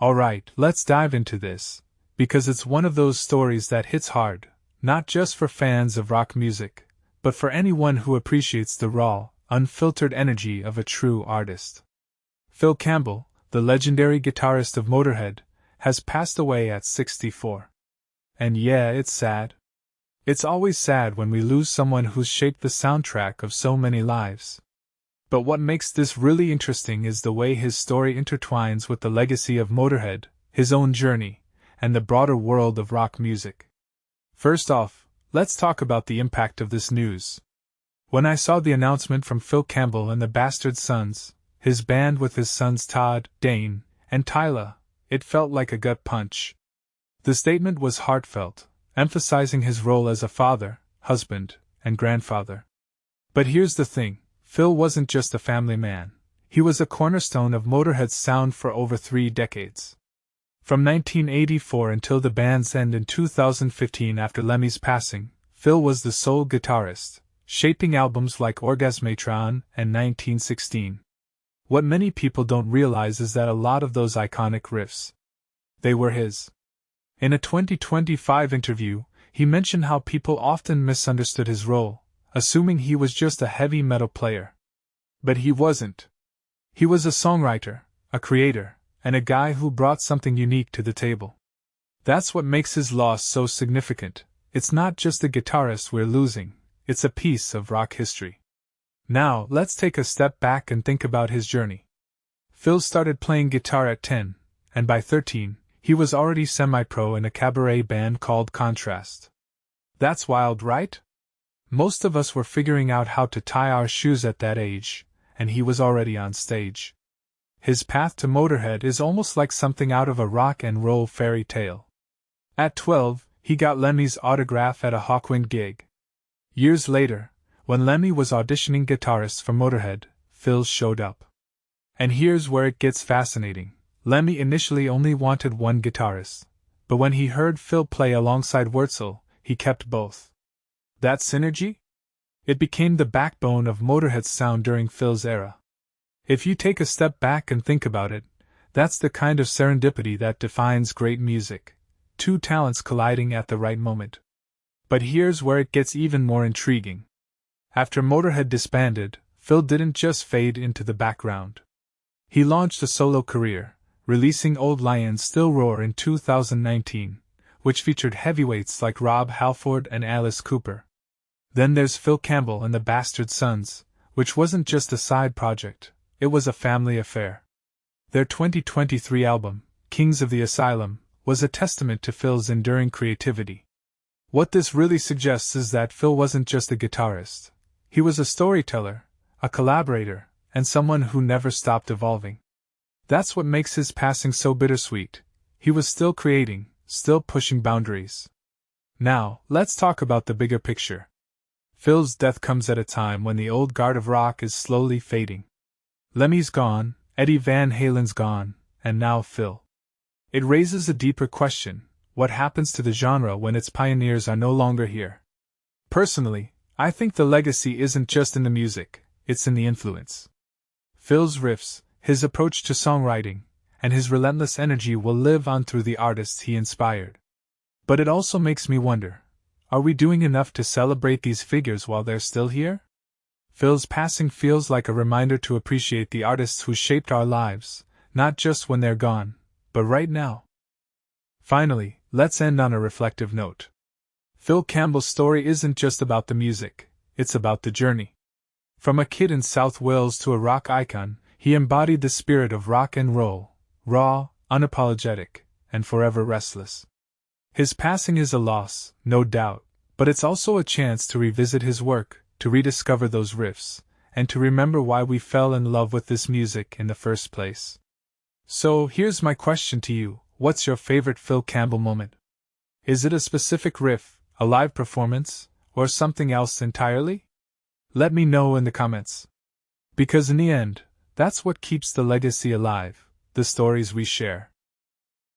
Alright, let's dive into this, because it's one of those stories that hits hard, not just for fans of rock music, but for anyone who appreciates the raw, unfiltered energy of a true artist. Phil Campbell, the legendary guitarist of Motörhead, has passed away at 64. And yeah, it's sad. It's always sad when we lose someone who's shaped the soundtrack of so many lives. But what makes this really interesting is the way his story intertwines with the legacy of Motörhead, his own journey, and the broader world of rock music. First off, let's talk about the impact of this news. When I saw the announcement from Phil Campbell and the Bastard Sons, his band with his sons Todd, Dane, and Tyler, it felt like a gut punch. The statement was heartfelt, emphasizing his role as a father, husband, and grandfather. But here's the thing, Phil wasn't just a family man. He was a cornerstone of Motörhead's sound for over 3 decades. From 1984 until the band's end in 2015 after Lemmy's passing, Phil was the sole guitarist, shaping albums like Orgasmatron and 1916. What many people don't realize is that a lot of those iconic riffs, they were his. In a 2025 interview, he mentioned how people often misunderstood his role, assuming he was just a heavy metal player. But he wasn't. He was a songwriter, a creator, and a guy who brought something unique to the table. That's what makes his loss so significant. It's not just a guitarist we're losing, it's a piece of rock history. Now, let's take a step back and think about his journey. Phil started playing guitar at 10, and by 13, he was already semi-pro in a cabaret band called Contrast. That's wild, right? Most of us were figuring out how to tie our shoes at that age, and he was already on stage. His path to Motörhead is almost like something out of a rock and roll fairy tale. At 12, he got Lemmy's autograph at a Hawkwind gig. Years later, when Lemmy was auditioning guitarists for Motörhead, Phil showed up. And here's where it gets fascinating. Lemmy initially only wanted one guitarist, but when he heard Phil play alongside Wurzel, he kept both. That synergy? It became the backbone of Motörhead's sound during Phil's era. If you take a step back and think about it, that's the kind of serendipity that defines great music. 2 talents colliding at the right moment. But here's where it gets even more intriguing. After Motörhead disbanded, Phil didn't just fade into the background. He launched a solo career, releasing Old Lions Still Roar in 2019, which featured heavyweights like Rob Halford and Alice Cooper. Then there's Phil Campbell and the Bastard Sons, which wasn't just a side project, it was a family affair. Their 2023 album, Kings of the Asylum, was a testament to Phil's enduring creativity. What this really suggests is that Phil wasn't just a guitarist. He was a storyteller, a collaborator, and someone who never stopped evolving. That's what makes his passing so bittersweet. He was still creating, still pushing boundaries. Now, let's talk about the bigger picture. Phil's death comes at a time when the old guard of rock is slowly fading. Lemmy's gone, Eddie Van Halen's gone, and now Phil. It raises a deeper question: what happens to the genre when its pioneers are no longer here? Personally, I think the legacy isn't just in the music, it's in the influence. Phil's riffs, his approach to songwriting, and his relentless energy will live on through the artists he inspired. But it also makes me wonder, are we doing enough to celebrate these figures while they're still here? Phil's passing feels like a reminder to appreciate the artists who shaped our lives, not just when they're gone, but right now. Finally, let's end on a reflective note. Phil Campbell's story isn't just about the music, it's about the journey. From a kid in South Wales to a rock icon, he embodied the spirit of rock and roll, raw, unapologetic, and forever restless. His passing is a loss, no doubt, but it's also a chance to revisit his work, to rediscover those riffs, and to remember why we fell in love with this music in the first place. So, here's my question to you: what's your favorite Phil Campbell moment? Is it a specific riff, a live performance, or something else entirely? Let me know in the comments. Because in the end, that's what keeps the legacy alive, the stories we share.